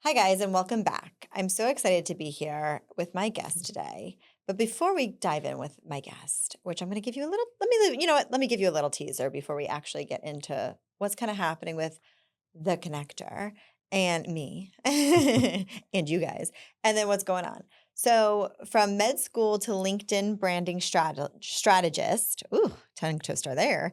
Hi, guys, and welcome back. I'm so excited to be here with my guest today. But before we dive in with my guest, which I'm going to give you a little, you know what? Let me give you a little teaser before we actually get into what's kind of happening with the connector and me and you guys, and then what's going on. So, from med school to LinkedIn branding strategist, ooh, tongue twister there.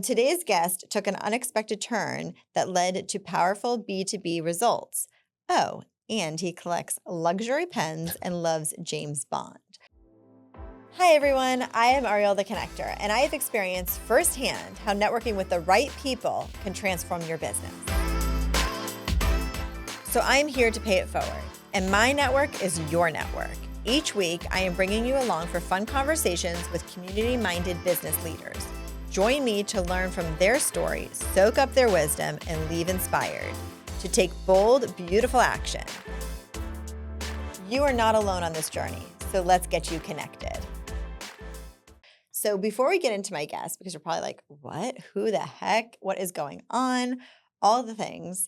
Today's guest took an unexpected turn that led to powerful B2B results. Oh, and he collects luxury pens and loves James Bond. Hi, everyone. I am Ariel the Connector, and I have experienced firsthand how networking with the right people can transform your business. So I'm here to pay it forward, and my network is your network. Each week, I am bringing you along for fun conversations with community-minded business leaders. Join me to learn from their story, soak up their wisdom, and leave inspired to take bold, beautiful action. You are not alone on this journey, so let's get you connected. So before we get into my guest, because you're probably like, what? Who the heck? What is going on? All the things.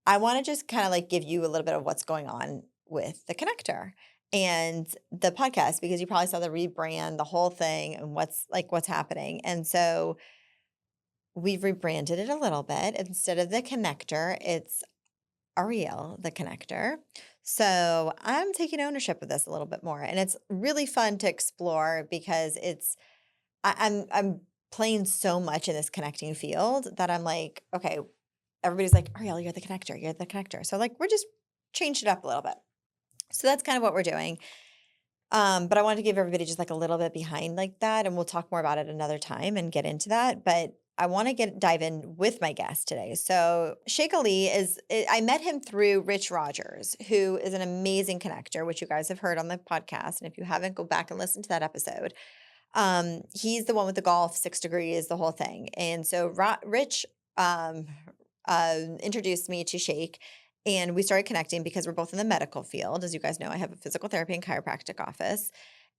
I want to just kind of like give you a little bit of what's going on with the connector and the podcast, because you probably saw the rebrand, the whole thing, and what's happening. And so we've rebranded it a little bit. Instead of the connector, it's Ariel, the connector. So I'm taking ownership of this a little bit more. And it's really fun to explore because I'm playing so much in this connecting field that I'm like, okay, everybody's like, Ariel, you're the connector, you're the connector. So like we're just changed it up a little bit. So that's kind of what we're doing. But I wanted to give everybody just like a little bit behind like that, and we'll talk more about it another time and get into that. But I want to dive in with my guest today. So Sheikh Ali I met him through Rich Rogers, who is an amazing connector, which you guys have heard on the podcast. And if you haven't, go back and listen to that episode. He's the one with the golf, 6 degrees, the whole thing. And so Rich introduced me to Sheikh, and we started connecting because we're both in the medical field. As you guys know, I have a physical therapy and chiropractic office.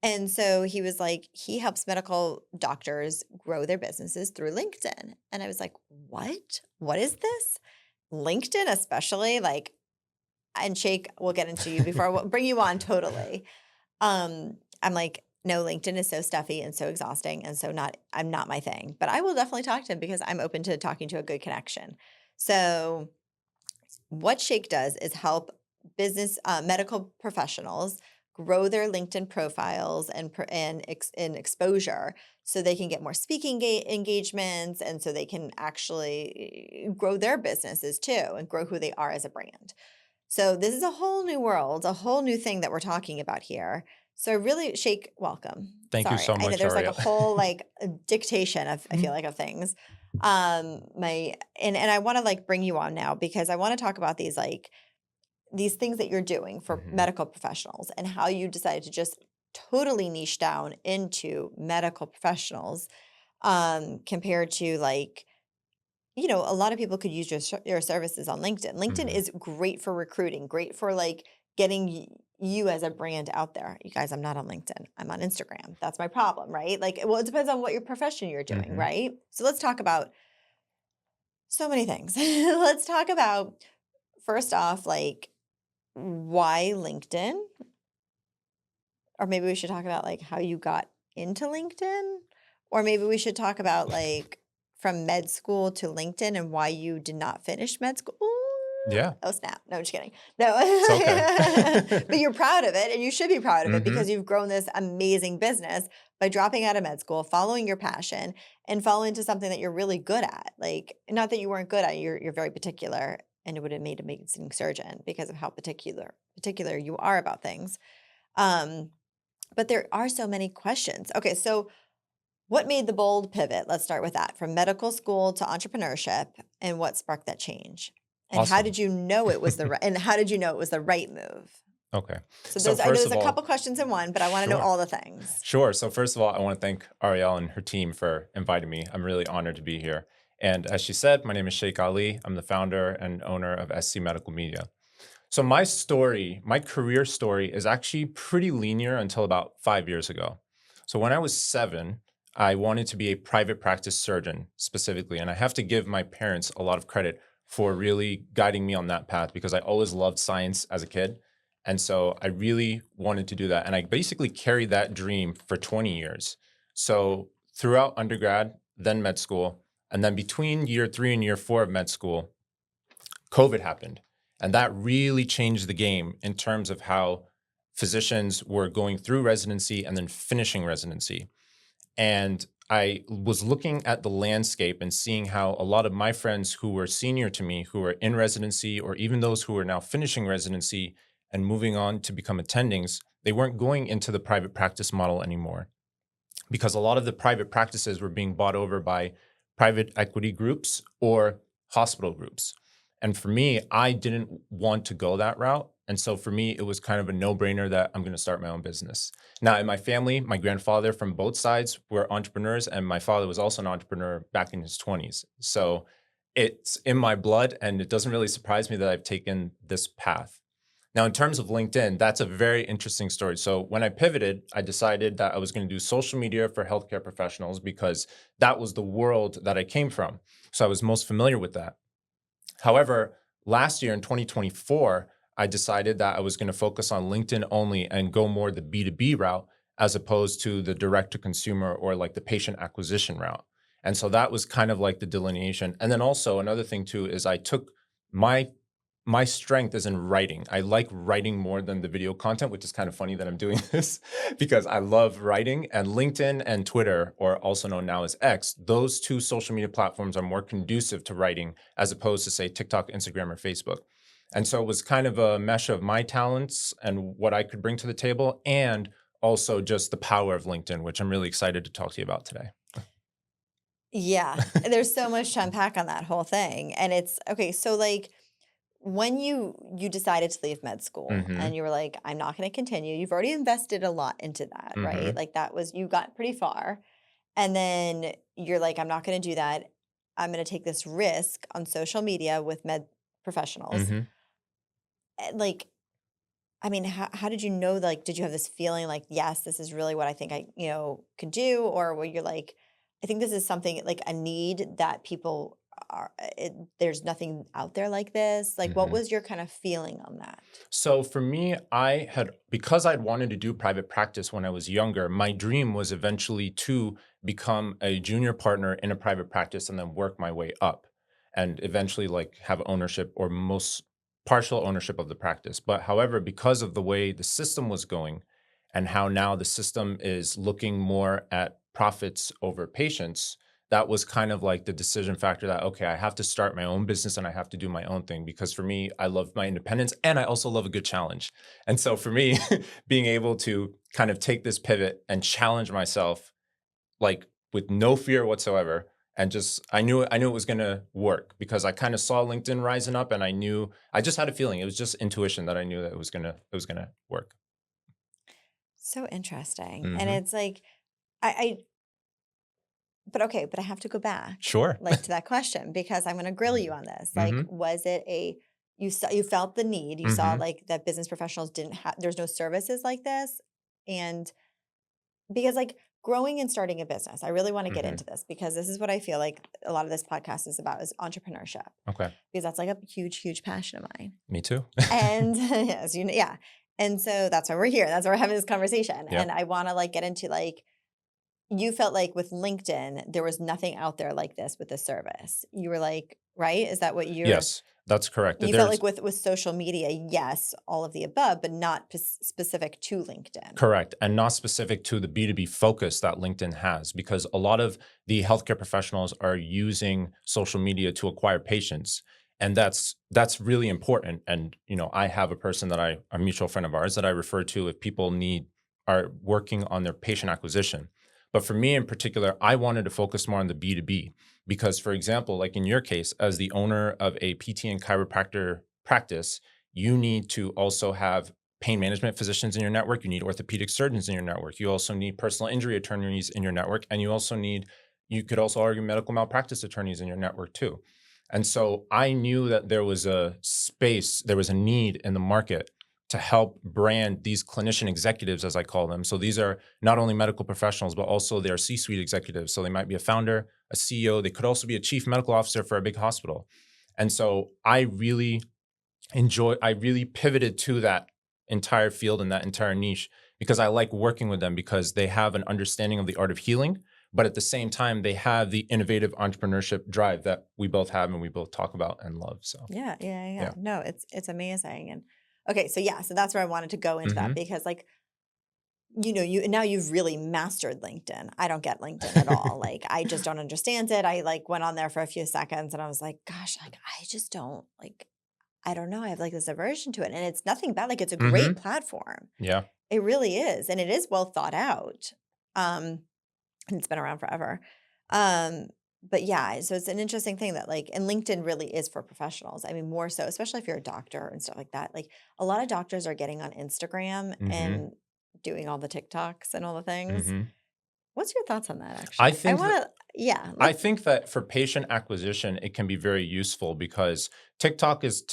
And so he was like, he helps medical doctors grow their businesses through LinkedIn. And I was like, what? What is this? LinkedIn, especially? Like, and Sheikh, we'll get into you before I bring you on totally. I'm like, no, LinkedIn is so stuffy and so exhausting and I'm not my thing. But I will definitely talk to him because I'm open to talking to a good connection. So what Sheikh does is help medical professionals grow their LinkedIn profiles and exposure so they can get more speaking engagements, and so they can actually grow their businesses too and grow who they are as a brand. So this is a whole new world, a whole new thing that we're talking about here. So really, Sheikh, welcome. Thank you Sorry, so I know much, there's like a Ariel. whole like dictation of I feel like of things. And I want to like bring you on now because I want to talk about these things that you're doing for Mhm. medical professionals and how you decided to just totally niche down into medical professionals compared to like, a lot of people could use your services on LinkedIn. LinkedIn Mhm. is great for recruiting, great for like getting you as a brand out there. You guys, I'm not on LinkedIn. I'm on Instagram. That's my problem, right? Like, well, it depends on what your profession you're doing, Mhm. right? So let's talk about so many things. Let's talk about first off, like why LinkedIn, or maybe we should talk about like how you got into LinkedIn, or maybe we should talk about like from med school to LinkedIn and why you did not finish med school. Ooh, Yeah, oh snap! No, just kidding. No, it's okay. but you're proud of it, and you should be proud of it because Mhm. you've grown this amazing business by dropping out of med school, following your passion, and falling into something that you're really good at. Like, not that you weren't good at, you're very particular, and it would have made an amazing surgeon because of how particular you are about things. Um, but there are so many questions. Okay, so what made the bold pivot? Let's start with that. From medical school to entrepreneurship, and what sparked that change? And how Awesome. did you know it was how did you know it was the right move? Okay. So So those I know first there's of a all couple questions in one, but I want to know sure. all the things. Sure. So first of all, I want to thank Ariel and her team for inviting me. I'm really honored to be here. And as she said, my name is Sheikh Ali. I'm the founder and owner of SC Medical Media. So my story, my career story is actually pretty linear until about 5 years ago. So when I was 7, I wanted to be a private practice surgeon specifically, and I have to give my parents a lot of credit for really guiding me on that path because I always loved science as a kid. And so I really wanted to do that. And I basically carried that dream for 20 years. So throughout undergrad, then med school, and then between year 3 and year 4 of med school, COVID happened. And that really changed the game in terms of how physicians were going through residency and then finishing residency. And I was looking at the landscape and seeing how a lot of my friends who were senior to me, who were in residency, or even those who were now finishing residency and moving on to become attendings, they weren't going into the private practice model anymore because a lot of the private practices were being bought over by private equity groups or hospital groups. And for me, I didn't want to go that route. And so for me, it was kind of a no-brainer that I'm going to start my own business. Now, in my family, my grandfather from both sides were entrepreneurs, and my father was also an entrepreneur back in his 20s. So it's in my blood, and it doesn't really surprise me that I've taken this path. Now, in terms of LinkedIn, that's a very interesting story. So when I pivoted, I decided that I was going to do social media for healthcare professionals because that was the world that I came from. So I was most familiar with that. However, last year in 2024, I decided that I was going to focus on LinkedIn only and go more the B2B route as opposed to the direct to consumer or like the patient acquisition route. And so that was kind of like the delineation. And then also another thing too is I took my strength is in writing. I like writing more than the video content, which is kind of funny that I'm doing this because I love writing. And LinkedIn and Twitter, or also known now as X, those two social media platforms are more conducive to writing as opposed to, say, TikTok, Instagram, or Facebook. And so it was kind of a mesh of my talents and what I could bring to the table, and also just the power of LinkedIn, which I'm really excited to talk to you about today. Yeah, there's so much to unpack on that whole thing. And it's okay, so like when you decided to leave med school Mm-hmm. and you were like, I'm not going to continue, you've already invested a lot into that, right? Mm-hmm. Like that was, you got pretty far. And then you're like, I'm not going to do that. I'm going to take this risk on social media with med professionals. Mm-hmm. Like, I mean, how did you know, like, did you have this feeling like, yes, this is really what I think I, could do? Or were you like, I think this is something like a need that people there's nothing out there like this. Like, what Mm-hmm. was your kind of feeling on that? So for me, because I'd wanted to do private practice when I was younger, my dream was eventually to become a junior partner in a private practice and then work my way up and eventually like have ownership or most partial ownership of the practice. But however, because of the way the system was going and how now the system is looking more at profits over patients, that was kind of like the decision factor that, okay, I have to start my own business and I have to do my own thing because for me, I love my independence and I also love a good challenge. And so for me, being able to kind of take this pivot and challenge myself, like with no fear whatsoever, and just I knew it was gonna work because I kind of saw LinkedIn rising up and I just had a feeling. It was just intuition that I knew that it was gonna work. So interesting. And Hmm. it's like, I but okay, but I have to go back, Sure. like, to that question because I'm gonna grill you on this. Like, Hmm. was it you felt the need, you saw, Hmm. like, that business professionals didn't have there's no services like this, and because, like, growing and starting a business, I really wanna get Hmm. into this because this is what I feel like a lot of this podcast is about is entrepreneurship, Okay. because that's, like, a huge, huge passion of mine. Me too. And yes, yeah. And so that's why we're here. That's why we're having this conversation. Yeah. And I wanna, like, get into, like, you felt like with LinkedIn, there was nothing out there like this with the service. You were like, right? Is that what Yes, that's correct. you felt There's like with social media? Yes, all of the above, but not specific to LinkedIn. correct, and not specific to the B2B focus that LinkedIn has, because a lot of the healthcare professionals are using social media to acquire patients, and that's really important. And I have a person a mutual friend of ours that I refer to if people are working on their patient acquisition. But for me in particular, I wanted to focus more on the B2B because, for example, like in your case, as the owner of a PT and chiropractor practice, you need to also have pain management physicians in your network. You need orthopedic surgeons in your network. You also need personal injury attorneys in your network. And you could also argue medical malpractice attorneys in your network too. And so I knew that there was there was a need in the market to help brand these clinician executives, as I call them. So these are not only medical professionals, but also they're C-suite executives. So they might be a founder, a CEO. They could also be a chief medical officer for a big hospital. And so I really pivoted to that entire field and that entire niche because I like working with them because they have an understanding of the art of healing, but at the same time, they have the innovative entrepreneurship drive that we both have and we both talk about and love. So, Yeah. yeah. No, it's amazing. And okay, so yeah, so that's where I wanted to go into that Hmm. because like, you've really mastered LinkedIn. I don't get LinkedIn at all. Like I just don't understand it. I like went on there for a few seconds and I was like, gosh, like I just don't like I don't know. I have like this aversion to it. And it's nothing bad. Like it's a great Hmm. platform. Yeah. It really is. And it is well thought out. And it's been around forever. Um, but yeah, so it's an interesting thing that like, and LinkedIn really is for professionals. I mean, more so, especially if you're a doctor and stuff like that. Like a lot of doctors are getting on Instagram Hmm. and doing all the TikToks and all the things. Hmm. What's your thoughts on that I actually? I think that want to, yeah, I let's, think that for patient acquisition, it can be very useful because TikTok is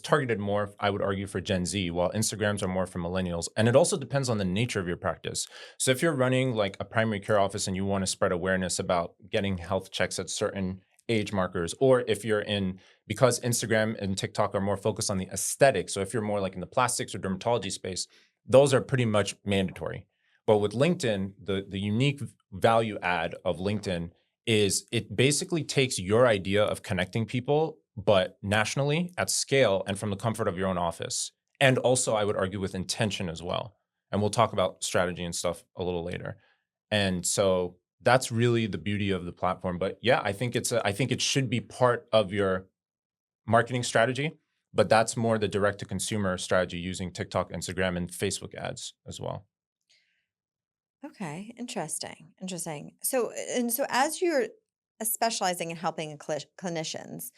targeted more, I would argue, for Gen Z, while Instagrams are more for millennials. And it also depends on the nature of your practice. So if you're running like a primary care office and you want to spread awareness about getting health checks at certain age markers, or if you're in because Instagram and TikTok are more focused on the aesthetic. So if you're more like in the plastics or dermatology space, those are pretty much mandatory. But with LinkedIn, the unique value add of LinkedIn is it basically takes your idea of connecting people, but nationally at scale and from the comfort of your own office. And also, I would argue with intention as well. And we'll talk about strategy and stuff a little later. And so that's really the beauty of the platform. But yeah, I think it should be part of your marketing strategy, but that's more the direct to consumer strategy using TikTok, Instagram, and Facebook ads as well. okay, interesting. So, and so as you're specializing in helping clinicians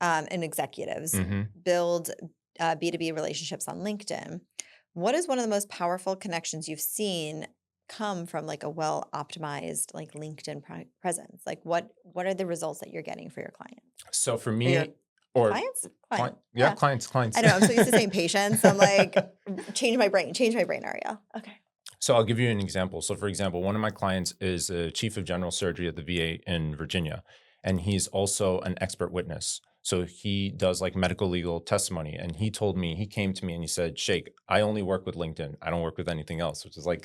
and executives Hmm. build B2B relationships on LinkedIn, what is one of the most powerful connections you've seen come from like a well optimized like LinkedIn presence? Like what are the results that you're getting for your clients So for or your me, or clients? Client. yeah, Yeah. clients. I know. I'm so used to saying patients. I'm like, change my brain, Ariel. Okay. So I'll give you an example. So for example, one of my clients is a chief of general surgery at the VA in Virginia, and he's also an expert witness. So he does like medical legal testimony. And he came to me and he said, Sheikh, I only work with LinkedIn. I don't work with anything else, which is like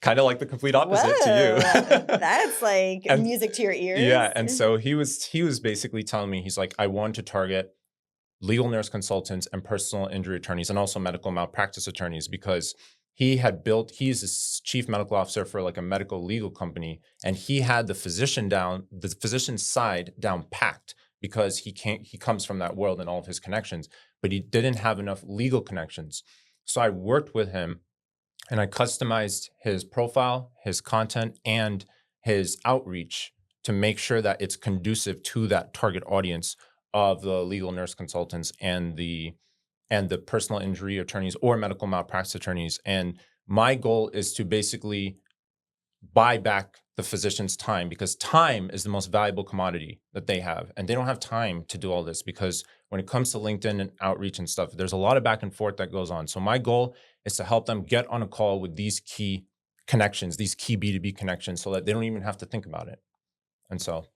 kind of like the complete opposite to you. Whoa. That's like And music to your ears. yeah, and so he was basically telling me, he's like, I want to target legal nurse consultants and personal injury attorneys and also medical malpractice attorneys because he's a chief medical officer for like a medical legal company, and he had the physician side down packed because he comes from that world and all of his connections, but he didn't have enough legal connections. So I worked with him and I customized his profile, his content, and his outreach to make sure that it's conducive to that target audience of the legal nurse consultants and the personal injury attorneys or medical malpractice attorneys. And my goal is to basically buy back the physician's time because time is the most valuable commodity that they have. And they don't have time to do all this because when it comes to LinkedIn and outreach and stuff, there's a lot of back and forth that goes on. So my goal is to help them get on a call with these key connections, these key B2B connections, so that they don't even have to think about it. And so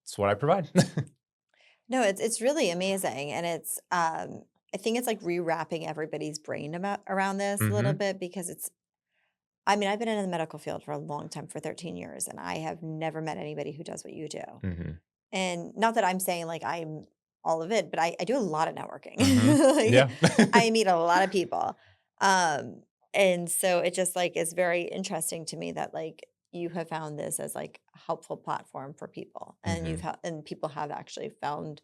it's what I provide. No, it's really amazing, and it's I think it's like rewrapping everybody's brain about around this a little Hmm. bit because it's. I mean, I've been in the medical field for a long time, for 13 years, and I have never met anybody who does what you do. Hmm. And not that I'm saying like I'm all of it, but I do a lot of networking. Hmm. Like, Yeah. I meet a lot of people. Um, and so it just like is very interesting to me that like you have found this as like a helpful platform for people and Hmm. and people have actually found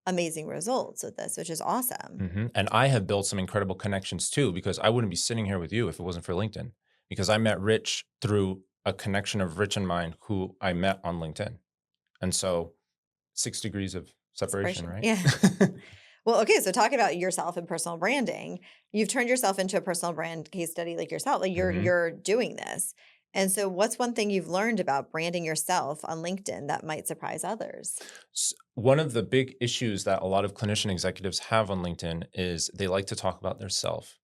amazing results with this, which is awesome. Hmm. And I have built some incredible connections too, because I wouldn't be sitting here with you if it wasn't for LinkedIn. Because I met Rich through a connection of Rich and mine who I met on LinkedIn. And so 6 degrees of separation, Separation. right? Yeah. Well, okay, so talking about yourself and personal branding, you've turned yourself into a personal brand case study like yourself. Like Hmm. you're doing this. And so what's one thing you've learned about branding yourself on LinkedIn that might surprise others? One of the big issues that a lot of clinician executives have on LinkedIn is they like to talk about their self.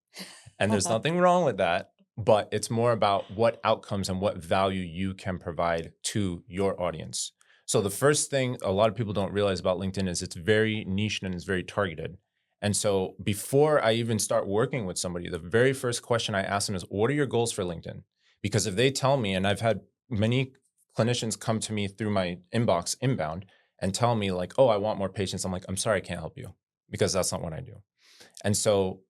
And there's nothing wrong with that, but it's more about what outcomes and what value you can provide to your audience. So the first thing a lot of people don't realize about LinkedIn is it's very niche and it's very targeted. And so before I even start working with somebody, the very first question I ask them is, what are your goals for LinkedIn? Because if they tell me, and I've had many clinicians come to me through my inbox inbound and tell me like, oh, I want more patients. I'm like, I'm sorry, I can't help you because that's not what I do. And so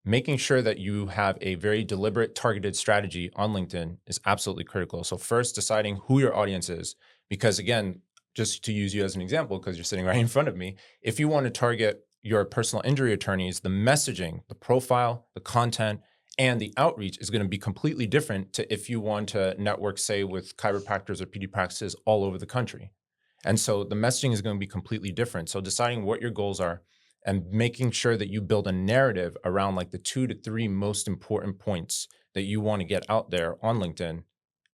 making sure that you have a very deliberate, targeted strategy on LinkedIn is absolutely critical. So first, deciding who your audience is, because again, just to use you as an example, because you're sitting right in front of me, if you want to target your personal injury attorneys, the messaging, the profile, the content, and the outreach is going to be completely different to if you want to network, say, with chiropractors or PD practices all over the country. And so the messaging is going to be completely different. So deciding what your goals are and making sure that you build a narrative around like the 2 to 3 most important points that you want to get out there on LinkedIn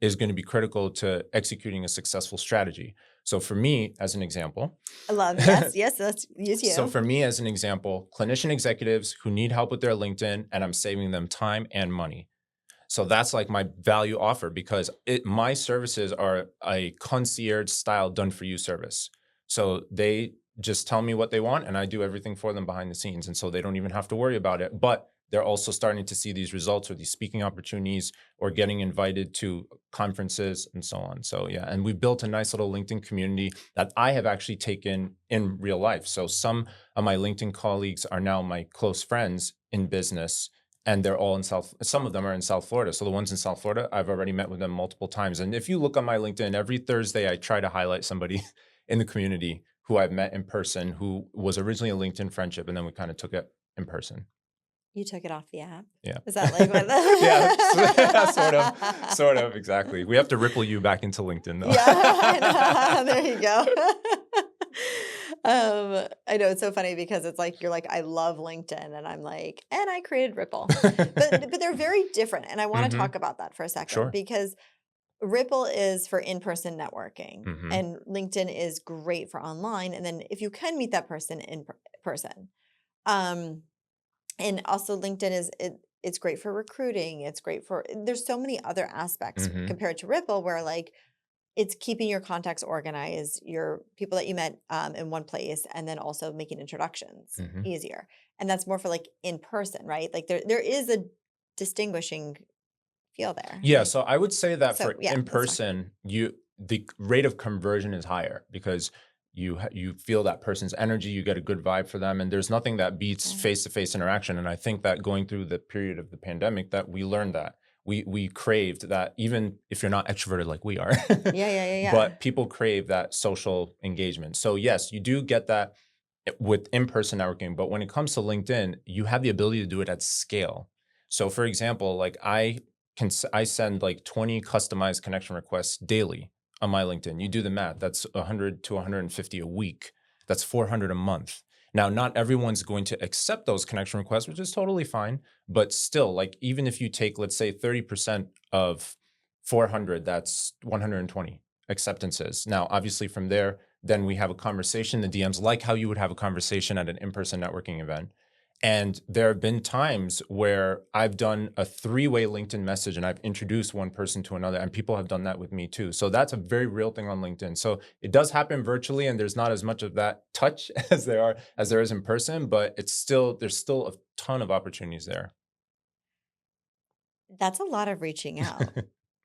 is going to be critical to executing a successful strategy. So for me, as an example, I love, yes, yes, let's use so you. for me, as an example, clinician executives who need help with their LinkedIn, and I'm saving them time and money. So that's like my value offer because my services are a concierge style done for you service. So they just tell me what they want and I do everything for them behind the scenes. And so they don't even have to worry about it. But they're also starting to see these results or these speaking opportunities or getting invited to conferences and so on. So yeah, and we've built a nice little LinkedIn community that I have actually taken in real life. So some of my LinkedIn colleagues are now my close friends in business and they're all in some of them are in South Florida. So the ones in South Florida, I've already met with them multiple times. And if you look on my LinkedIn, every Thursday, I try to highlight somebody in the community who I've met in person, who was originally a LinkedIn friendship. And then we kind of took it in person. You took it off the app. Yeah. Is that like what? Yeah, sort of, exactly. We have to ripple you back into LinkedIn though. Yeah, I know. There you go. I know it's so funny because it's like you're like, I love LinkedIn, and I'm like, and I created Ripple, but they're very different, and I want to Hmm. talk about that for a second Sure. because Ripple is for in-person networking, Hmm. and LinkedIn is great for online, and then if you can meet that person in person, um, and also LinkedIn it's great for recruiting. It's great for there's so many other aspects Hmm. compared to Ripple where like it's keeping your contacts organized, your people that you met in one place, and then also making introductions Hmm. easier. And that's more for like in person, right? Like there is a distinguishing feel there. Yeah, Like so I would say that so, for yeah. in Let's talk about person, the rate of conversion is higher because you feel that person's energy, you get a good vibe for them, and there's nothing that beats it. face-to-face interaction. And I think that going through the period of the pandemic, that we learned that we craved that, even if you're not extroverted like we are, Yeah, yeah, yeah, yeah. but people crave that social engagement. So yes, you do get that with in-person networking, but when it comes to LinkedIn, you have the ability to do it at scale. So for example, like I send like 20 customized connection requests daily on my LinkedIn. You do the math, that's 100 to 150 a week. That's 400 a month. Now, not everyone's going to accept those connection requests, which is totally fine. But still, like even if you take, let's say 30% of 400, that's 120 acceptances. Now, obviously from there, then we have a conversation, the DMs, like how you would have a conversation at an in-person networking event. And there have been times where I've done a 3-way LinkedIn message and I've introduced one person to another, and people have done that with me too. So that's a very real thing on LinkedIn. So it does happen virtually, and there's not as much of that touch as there is in person, but there's still a ton of opportunities there. That's a lot of reaching out.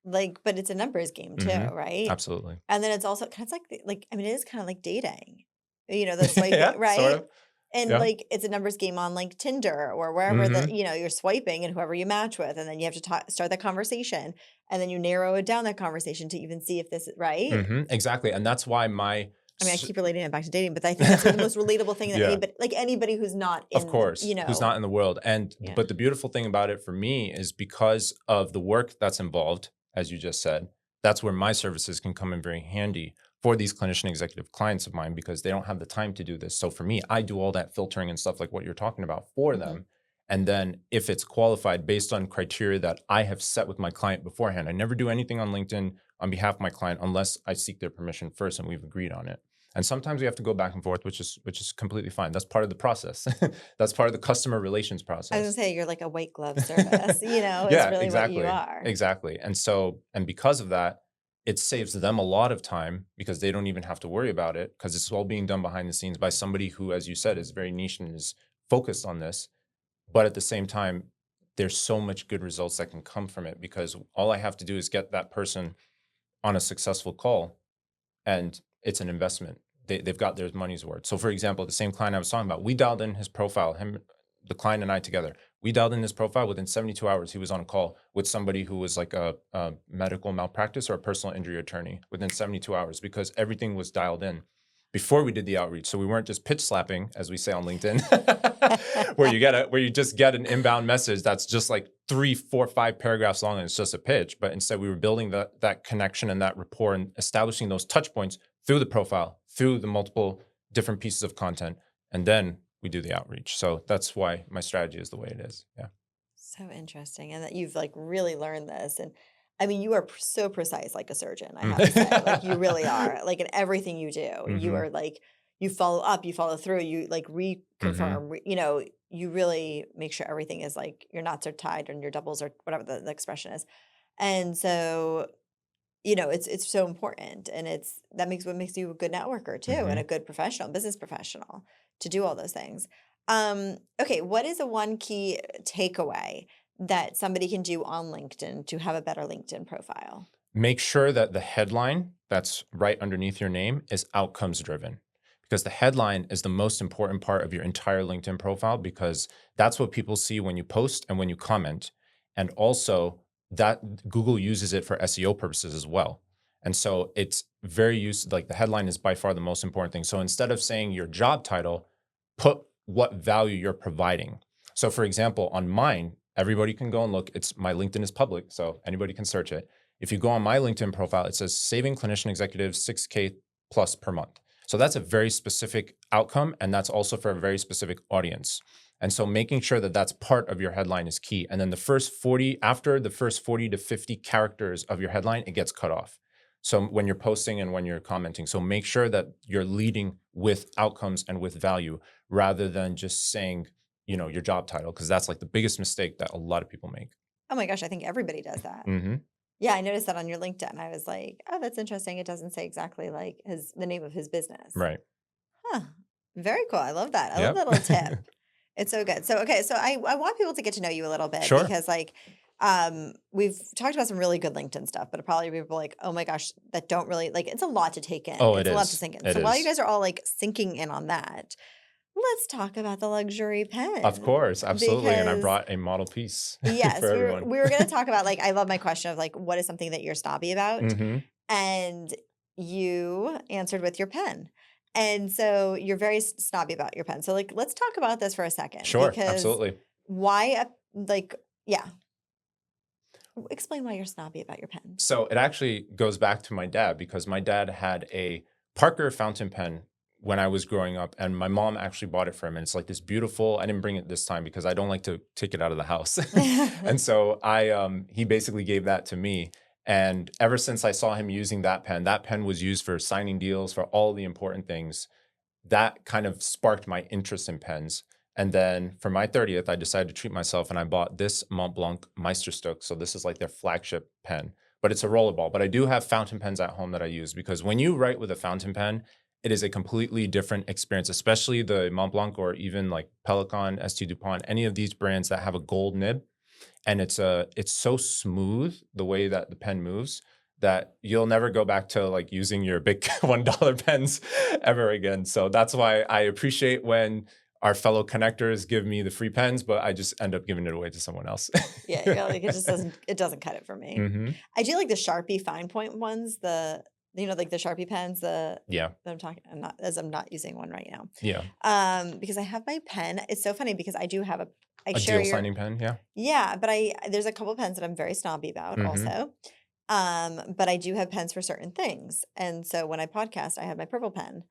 Like, but it's a numbers game too, Hmm. right? Absolutely. And then it's also kind of like I mean, it is kind of like dating, the swiping, Yeah, sort right? of. And Yeah. like it's a numbers game on like Tinder or wherever Hmm. you're swiping and whoever you match with, and then you have to start that conversation, and then you narrow it down that conversation to even see if this is right. Hmm. Exactly. And that's why I mean, I keep relating it back to dating, but I think that's the most relatable thing that yeah. anybody who's not Of in, course, who's not in the world. yeah. But the beautiful thing about it for me is because of the work that's involved, as you just said, that's where my services can come in very handy for these clinician executive clients of mine because they don't have the time to do this. So for me, I do all that filtering and stuff like what you're talking about for Hmm. them. And then if it's qualified based on criteria that I have set with my client beforehand, I never do anything on LinkedIn on behalf of my client unless I seek their permission first and we've agreed on it. And sometimes we have to go back and forth, which is completely fine. That's part of the process. That's part of the customer relations I was gonna process. say you're like a white glove service, is Yeah, really what you exactly. are. Exactly. And because of that, it saves them a lot of time because they don't even have to worry about it because it's all being done behind the scenes by somebody who, as you said, is very niche and is focused on this. But at the same time, there's so much good results that can come from it because all I have to do is get that person on a successful call and it's an investment. They've got their money's worth. So for example, the same client I was talking about, we dialed in his profile, him, the client and I together. We dialed in his profile within 72 hours. He was on a call with somebody who was like a medical malpractice or a personal injury attorney within 72 hours because everything was dialed in before we did the outreach. So we weren't just pitch slapping, as we say on LinkedIn, where you just get an inbound message that's just like 3, 4, 5 paragraphs long and it's just a pitch. But instead we were building that connection and that rapport and establishing those touch points through the profile, through the multiple different pieces of content. And then we do the outreach. So that's why my strategy is the way it is. Yeah. So interesting. And that you've like really learned this. And I mean, you are so precise like a surgeon, I have to say. Like you really are. Like in everything you do, you are like, you follow up, you follow through, you like reconfirm, you know, you really make sure everything is like your knots are tied and your doubles or whatever the expression is. And so, you know, it's so important. And it's that makes what makes you a good networker too, and a good professional, business professional to do all those things. Okay, what is a one key takeaway that somebody can do on LinkedIn to have a better LinkedIn profile? Make sure that the headline that's right underneath your name is outcomes driven because the headline is the most important part of your entire LinkedIn profile because that's what people see when you post and when you comment. And also that Google uses it for SEO purposes as well. And so it's very used, like the headline is by far the most important thing. So instead of saying your job title, put what value you're providing. So for example, on mine, everybody can go and look. My LinkedIn is public, so anybody can search it. If you go on my LinkedIn profile, it says saving clinician executives 6K plus per month. So that's a very specific outcome, and that's also for a very specific audience. And so making sure that that's part of your headline is key. And then after the first 40 to 50 characters of your headline, it gets cut off. So when you're posting and when you're commenting, so make sure that you're leading with outcomes and with value rather than just saying, you know, your job title, because that's like the biggest mistake that a lot of people make. Oh my gosh, I think everybody does that. Mm-hmm. Yeah, I noticed that on your LinkedIn. I was like, oh, that's interesting. It doesn't say exactly like the name of his business. Right. Huh. Very cool. I love that. I love Yep. that little tip. It's so good. So okay, so I want people to get to know you a little bit Sure. because like we've talked about some really good LinkedIn stuff, but probably people like, oh my gosh, that don't really like it's a lot to take in. Oh, It's it a lot is. to sink in. It So while you is. guys are all like sinking in on that, let's talk about the luxury pen. Of course, absolutely. And I Because brought a model piece yes, for everyone. we were gonna talk about like I love my question of like what is something that you're snobby about? Mm-hmm. And you answered with your pen. And so you're very snobby about your pen. So like let's talk about this for a second Sure, because absolutely. why like yeah. Explain why you're snobby about your pen. So it actually goes back to my dad because my dad had a Parker fountain pen when I was growing up, and my mom actually bought it for him. And it's like this beautiful. I didn't bring it this time because I don't like to take it out of the house. And so he basically gave that to me. And ever since I saw him using that pen was used for signing deals for all the important things. That kind of sparked my interest in pens. And then for my 30th, I decided to treat myself and I bought this Mont Blanc Meisterstück. So this is like their flagship pen, but it's a rollerball. But I do have fountain pens at home that I use because when you write with a fountain pen, it is a completely different experience, especially the Mont Blanc or even like Pelican, ST DuPont, any of these brands that have a gold nib. And it's so smooth the way that the pen moves that you'll never go back to like using your big $1 pens ever again. So that's why I appreciate when our fellow connectors give me the free pens, but I just end up giving it away to someone else. Yeah, you're like it doesn't cut it for me. Mm-hmm. I do like the Sharpie fine point ones, like the Sharpie pens, Yeah. that I'm not using one right now. Yeah. Because I have my pen. It's so funny because I do have A deal signing pen. Yeah. Yeah, but there's a couple pens that I'm very snobby about Mhm. also. But I do have pens for certain things. And so when I podcast, I have my purple pen.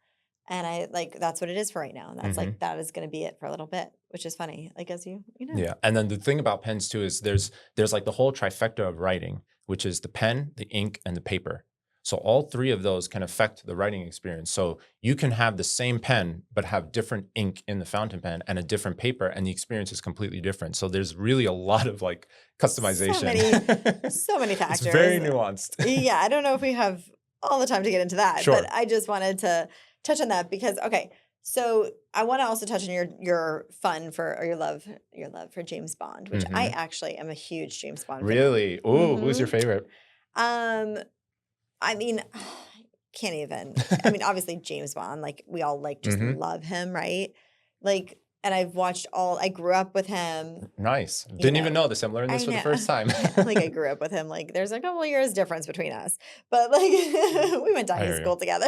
And I like that's what it is for right now. And that's like that is gonna be it for a little bit, which is funny. Like as you know. Yeah. And then the thing about pens too is there's like the whole trifecta of writing, which is the pen, the ink, and the paper. So all three of those can affect the writing experience. So you can have the same pen, but have different ink in the fountain pen and a different paper, and the experience is completely different. So there's really a lot of like customization. So many It's factors. very nuanced. Yeah, I don't know if we have all the time to get into that, Sure. but I just wanted to touch on that because so I want to also touch on your love for James Bond, which I actually am a huge James Bond fan. Really? Ooh, who's your favorite? I mean, can't even. I mean, obviously James Bond, like we all like just love him, right? Like, and I grew up with him. Nice. Didn't even know this. I'm learning this for the first time. Like I grew up with him. Like there's a couple years difference between us, but like we went to high school together.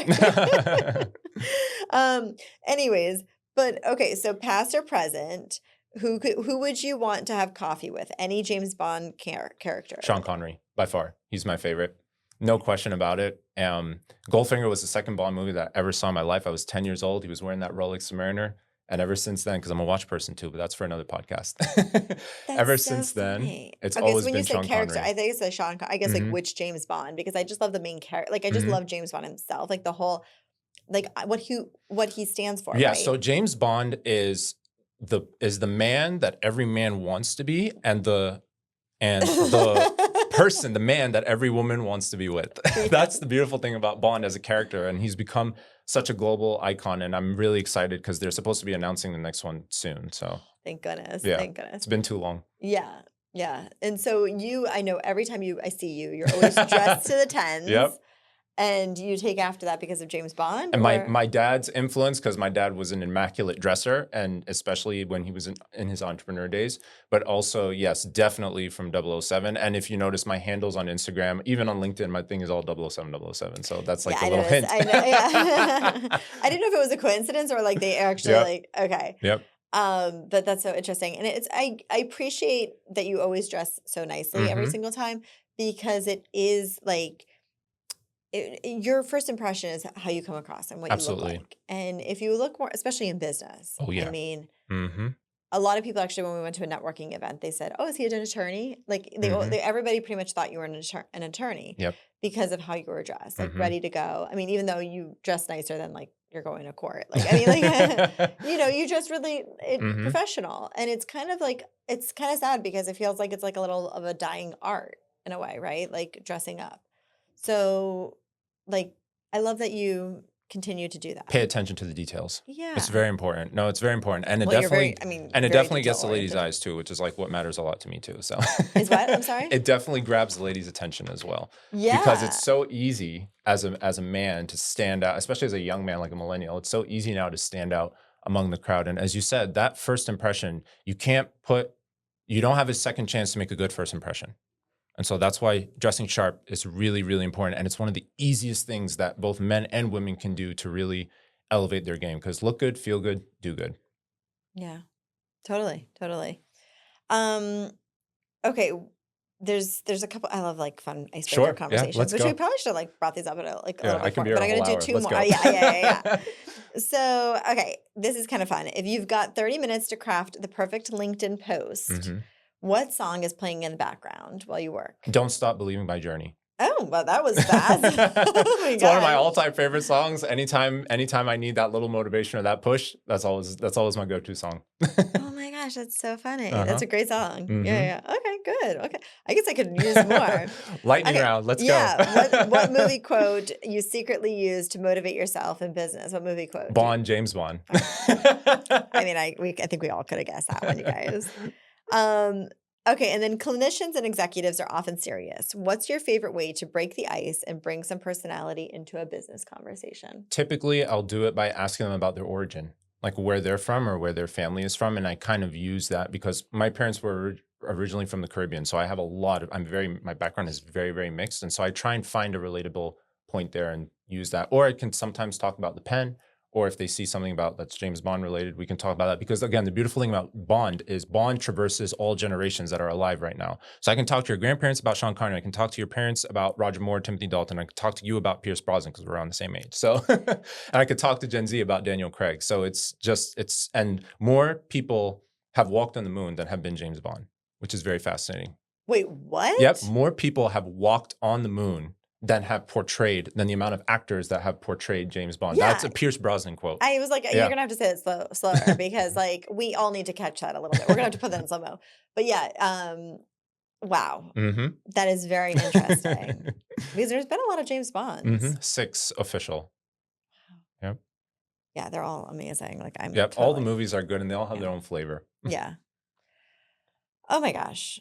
Anyways, but okay. So past or present, who would you want to have coffee with? Any James Bond character? Sean Connery, by far. He's my favorite. No question about it. Goldfinger was the second Bond movie that I ever saw in my life. I was 10 years old. He was wearing that Rolex Submariner. And ever since then, because I'm a watch person too, but that's for another podcast. Ever since then, it's always been Sean Connery. I think it's a Sean. I guess like which James Bond, because I just love the main character. Like I just love James Bond himself. Like the whole, like what he stands for. Yeah. Right? So James Bond is the man that every man wants to be, and the person, the man that every woman wants to be with. That's the beautiful thing about Bond as a character. And he's become such a global icon. And I'm really excited because they're supposed to be announcing the next one soon. So thank goodness. Yeah, thank goodness. It's been too long. Yeah. Yeah. And so I know every time I see you're always dressed to the tens. Yep. And you take after that because of James Bond? And my dad's influence, because my dad was an immaculate dresser, and especially when he was in his entrepreneur days. But also, yes, definitely from 007. And if you notice my handles on Instagram, even on LinkedIn, my thing is all 007. So that's like a little hint. I know, yeah. I didn't know if it was a coincidence or like they actually okay. Yep. But that's so interesting. And I appreciate that you always dress so nicely every single time, because it is like, your first impression is how you come across and what you look like. And if you look more, especially in business, I mean, a lot of people actually, when we went to a networking event, they said, "Oh, is he an attorney?" Like everybody pretty much thought you were an attorney because of how you were dressed, like ready to go. I mean, even though you dress nicer than like you're going to court, like I mean, like you dress really professional, and it's kind of sad because it feels like it's like a little of a dying art in a way, right? Like dressing up. So, like, I love that you continue to do that. Pay attention to the details. Yeah. It's very important. No, it's very important. And it definitely gets the ladies' eyes too, which is like what matters a lot to me too. So is what? I'm sorry? It definitely grabs the ladies' attention as well. Yeah. Because it's so easy as a man to stand out, especially as a young man like a millennial. It's so easy now to stand out among the crowd. And as you said, that first impression, you don't have a second chance to make a good first impression. And so that's why dressing sharp is really, really important. And it's one of the easiest things that both men and women can do to really elevate their game. Because look good, feel good, do good. Yeah, totally. Okay, there's a couple. I love like fun icebreaker conversations, which we probably should have like brought these up at a little bit more. But I'm gonna do two more. Yeah. So okay, this is kind of fun. If you've got 30 minutes to craft the perfect LinkedIn post. What song is playing in the background while you work? Don't Stop Believing by Journey. Oh, well, that was fast. It's one of my all-time favorite songs. Anytime I need that little motivation or that push, that's always my go-to song. Oh my gosh, that's so funny. That's a great song. Yeah. Okay, good. Okay. I guess I could use more. Lightning round. Let's go. Yeah. What movie quote you secretly use to motivate yourself in business? What movie quote? James Bond. I mean, I think we all could have guessed that one, you guys. Okay, and then clinicians and executives are often serious. What's your favorite way to break the ice and bring some personality into a business conversation? Typically, I'll do it by asking them about their origin, like where they're from or where their family is from. And I kind of use that because my parents were originally from the Caribbean. So I have my background is very, very mixed. And so I try and find a relatable point there and use that. Or I can sometimes talk about the pen. Or if they see something about that's James Bond related, we can talk about that. Because again, the beautiful thing about Bond is Bond traverses all generations that are alive right now. So I can talk to your grandparents about Sean Connery. I can talk to your parents about Roger Moore, Timothy Dalton. I can talk to you about Pierce Brosnan because we're around the same age. So, and I could talk to Gen Z about Daniel Craig. So and more people have walked on the moon than have been James Bond, which is very fascinating. Wait, what? Yep. More people have walked on the moon than the amount of actors that have portrayed James Bond. Yeah. That's a Pierce Brosnan quote. I was like, you're Yeah. going to have to say it slower because like we all need to catch that a little bit. We're going to have to put that in slow-mo. But yeah, wow. Mm-hmm. That is very interesting because there's been a lot of James Bonds. Mm-hmm. 6 official. Yep. Yeah, they're all amazing. Like I'm Yep. All the totally, movies are good and they all have yeah. their own flavor. Yeah. Oh my gosh.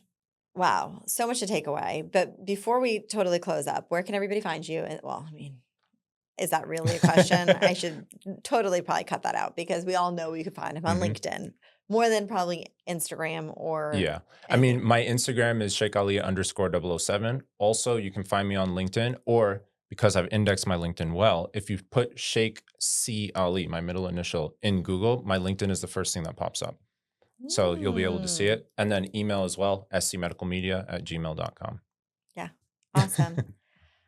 Wow. So much to take away. But before we totally close up, where can everybody find you? And well, I mean, is that really a question? I should totally probably cut that out because we all know we could find him on LinkedIn more than probably Instagram or Yeah. I anything. mean, my Instagram is Sheikh Ali _007. Also, you can find me on LinkedIn, or because I've indexed my LinkedIn well, if you put Sheikh C. Ali, my middle initial, in Google, my LinkedIn is the first thing that pops up. So you'll be able to see Mm. it. And then email as well, scmedicalmedia@gmail.com. Yeah. Awesome.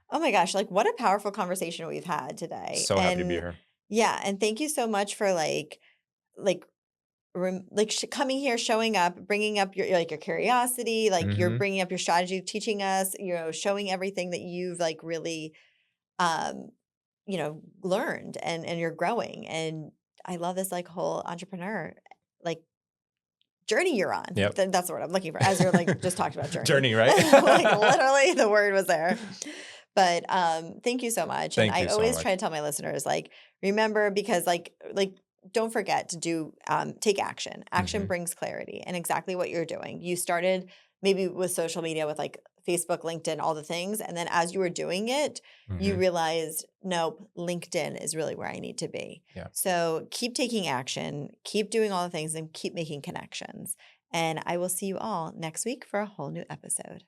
Oh my gosh, like what a powerful conversation we've had today. So happy to be And here. yeah, and thank you so much for like coming here, showing up, bringing up your like your curiosity, like you're Mhm. bringing up your strategy, teaching us, showing everything that you've like really um learned and you're growing. And I love this like whole entrepreneur like journey you're on. Yep. That's the word I'm looking for. As you're like just talked about journey. Journey, right? Like literally the word was there. But thank you so much. And Thank I you so always try much. to tell my listeners, like, remember because like don't forget to do take action. Action Mhm. brings clarity and exactly what you're doing. You started maybe with social media with like Facebook, LinkedIn, all the things. And then as you were doing it, you Mhm. realized, nope, LinkedIn is really where I need to be. Yeah. So keep taking action, keep doing all the things and keep making connections. And I will see you all next week for a whole new episode.